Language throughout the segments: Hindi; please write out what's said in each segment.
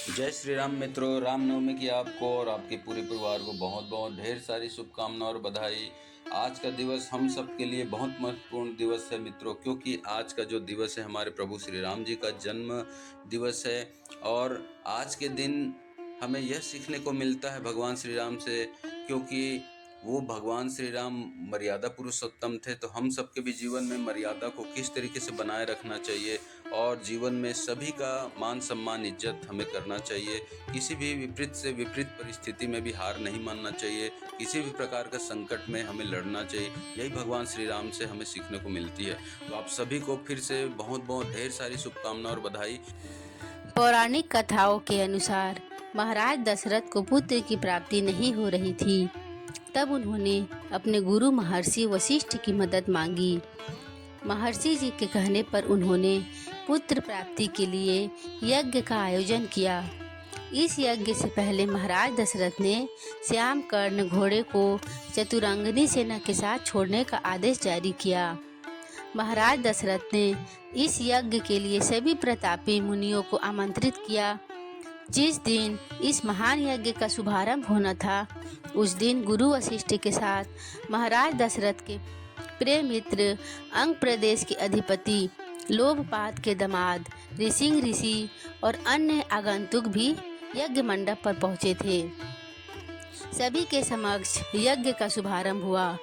जय श्री राम मित्रों, रामनवमी की आपको और आपके पूरे परिवार को बहुत बहुत ढेर सारी शुभकामनाएं और बधाई। आज का दिवस हम सब के लिए बहुत महत्वपूर्ण दिवस है मित्रों, क्योंकि आज का जो दिवस है हमारे प्रभु श्री राम जी का जन्म दिवस है। और आज के दिन हमें यह सीखने को मिलता है भगवान श्री राम से, क्योंकि वो भगवान श्री राम मर्यादा पुरुषोत्तम थे। तो हम सबके भी जीवन में मर्यादा को किस तरीके से बनाए रखना चाहिए और जीवन में सभी का मान सम्मान इज्जत हमें करना चाहिए। किसी भी विपरीत से विपरीत परिस्थिति में भी हार नहीं मानना चाहिए। किसी भी प्रकार का संकट में हमें लड़ना चाहिए। यही भगवान श्री राम से हमें सीखने को मिलती है। तो आप सभी को फिर से बहुत बहुत ढेर सारी शुभकामनाएं और बधाई। पौराणिक कथाओं के अनुसार महाराज दशरथ को पुत्र की प्राप्ति नहीं हो रही थी। तब उन्होंने अपने गुरु महर्षि वशिष्ठ की मदद मांगी। महर्षि जी के कहने पर उन्होंने पुत्र प्राप्ति के लिए यज्ञ का आयोजन किया। इस यज्ञ से पहले महाराज दशरथ ने श्याम कर्ण घोड़े को चतुरंगिनी सेना के साथ छोड़ने का आदेश जारी किया। महाराज दशरथ ने इस यज्ञ के लिए सभी प्रतापी मुनियों को आमंत्रित किया। जिस दिन इस महान यज्ञ का शुभारंभ होना था, उस दिन गुरु वशिष्ठ के साथ महाराज दशरथ के प्रिय मित्र अंग प्रदेश के अधिपति लोभपाद के दामाद ऋषिंग ऋषि और अन्य आगंतुक भी यज्ञ मंडप पर पहुंचे थे। सभी के समक्ष यज्ञ का शुभारंभ हुआ।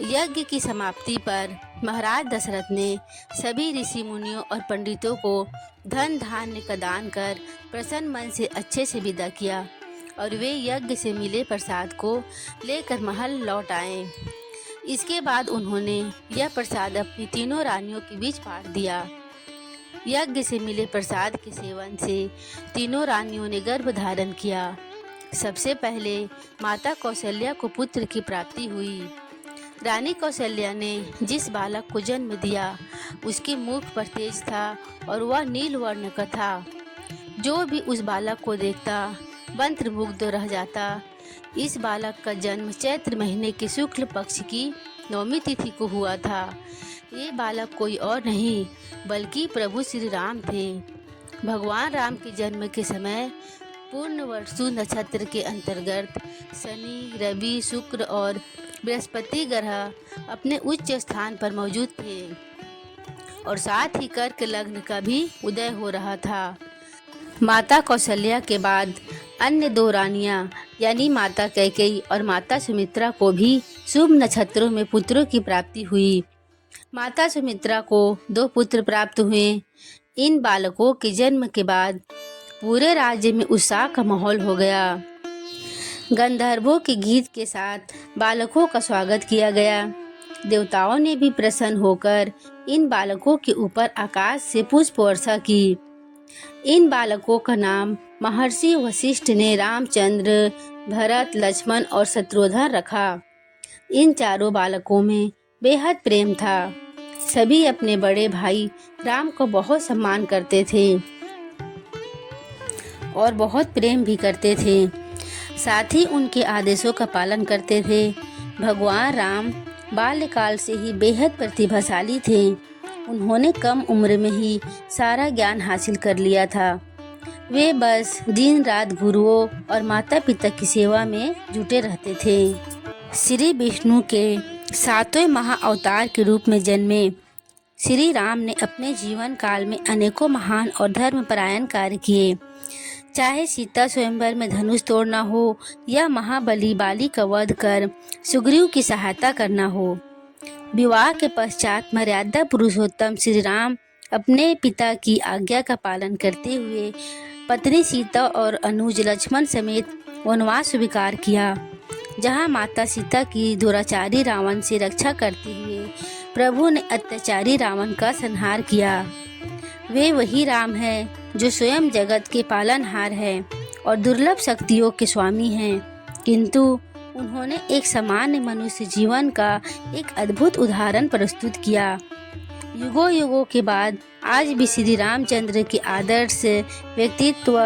यज्ञ की समाप्ति पर महाराज दशरथ ने सभी ऋषि मुनियों और पंडितों को धन धान्य का दान कर प्रसन्न मन से अच्छे से विदा किया और वे यज्ञ से मिले प्रसाद को लेकर महल लौट आए। इसके बाद उन्होंने यह प्रसाद अपनी तीनों रानियों के बीच बांट दिया। यज्ञ से मिले प्रसाद के सेवन से तीनों रानियों ने गर्भ धारण किया। सबसे पहले माता कौशल्या को पुत्र की प्राप्ति हुई। रानी कौशल्या ने जिस बालक को जन्म दिया उसकी मुख पर तेज था और वह नील वर्ण का था। जो भी उस बालक को देखता मंत्रमुग्ध रह जाता। इस बालक का जन्म चैत्र महीने के शुक्ल पक्ष की नवमी तिथि को हुआ था। ये बालक कोई और नहीं बल्कि प्रभु श्री राम थे। भगवान राम के जन्म के समय पूर्णवसु नक्षत्र के अंतर्गत शनि, रवि, शुक्र और बृहस्पति ग्रह अपने उच्च स्थान पर मौजूद थे और साथ ही कर्क लग्न का भी उदय हो रहा था। माता कौशल्या के बाद अन्य दो रानियां यानी माता कैकेयी और माता सुमित्रा को भी शुभ नक्षत्रों में पुत्रों की प्राप्ति हुई। माता सुमित्रा को 2 पुत्र प्राप्त हुए। इन बालकों के जन्म के बाद पूरे राज्य में उत्साह का माहौल हो गया। गंधर्वों के गीत के साथ बालकों का स्वागत किया गया। देवताओं ने भी प्रसन्न होकर इन बालकों के ऊपर आकाश से पुष्प वर्षा की। इन बालकों का नाम महर्षि वशिष्ठ ने रामचंद्र, भरत, लक्ष्मण और शत्रुघ्न रखा। इन चारों बालकों में बेहद प्रेम था। सभी अपने बड़े भाई राम को बहुत सम्मान करते थे और बहुत प्रेम भी करते थे। साथ ही उनके आदेशों का पालन करते थे। भगवान राम बाल्यकाल से ही बेहद प्रतिभाशाली थे। उन्होंने कम उम्र में ही सारा ज्ञान हासिल कर लिया था। वे बस दिन रात गुरुओं और माता पिता की सेवा में जुटे रहते थे। श्री विष्णु के 7वें महाअवतार के रूप में जन्मे श्री राम ने अपने जीवन काल में अनेकों महान और धर्मपरायण कार्य किए। चाहे सीता स्वयंवर में धनुष तोड़ना हो या महाबली बाली का वध कर सुग्रीव की सहायता करना हो। विवाह के पश्चात मर्यादा पुरुषोत्तम श्री राम अपने पिता की आज्ञा का पालन करते हुए पत्नी सीता और अनुज लक्ष्मण समेत वनवास स्वीकार किया, जहां माता सीता की दुराचारी रावण से रक्षा करते हुए प्रभु ने अत्याचारी रावण का संहार किया। वे वही राम हैं जो स्वयं जगत के पालनहार हैं और दुर्लभ शक्तियों के स्वामी हैं, किंतु उन्होंने एक सामान्य मनुष्य जीवन का एक अद्भुत उदाहरण प्रस्तुत किया। युगों युगों के बाद आज भी श्री रामचंद्र के आदर्श व्यक्तित्व,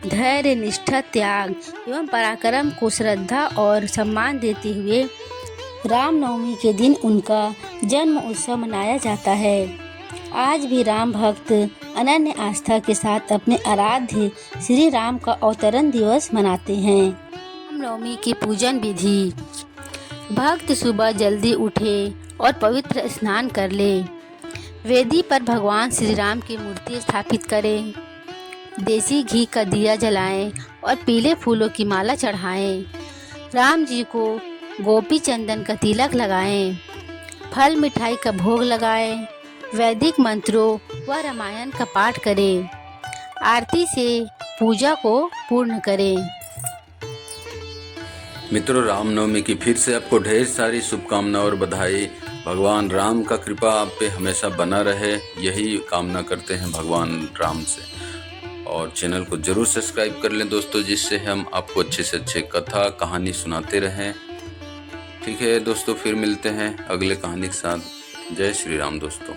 धैर्य, निष्ठा, त्याग एवं पराक्रम को श्रद्धा और सम्मान देते हुए रामनवमी के दिन उनका जन्म उत्सव मनाया जाता है। आज भी राम भक्त अनन्य आस्था के साथ अपने आराध्य श्री राम का अवतरण दिवस मनाते हैं। रामनवमी की पूजन विधि। भक्त सुबह जल्दी उठे और पवित्र स्नान कर ले। वेदी पर भगवान श्री राम की मूर्ति स्थापित करें। देसी घी का दिया जलाएं और पीले फूलों की माला चढ़ाएं। राम जी को गोपी चंदन का तिलक लगाएं। फल मिठाई का भोग लगाएं। वैदिक मंत्रों व रामायण का पाठ करें। आरती से पूजा को पूर्ण करें। मित्रों, रामनवमी की फिर से आपको ढेर सारी शुभकामनाएं और बधाई। भगवान राम का कृपा आप पे हमेशा बना रहे, यही कामना करते हैं भगवान राम से। और चैनल को जरूर सब्सक्राइब कर लें दोस्तों, जिससे हम आपको अच्छे से अच्छे कथा कहानी सुनाते रहें। ठीक है दोस्तों, फिर मिलते हैं अगले कहानी के साथ। जय श्री राम दोस्तों।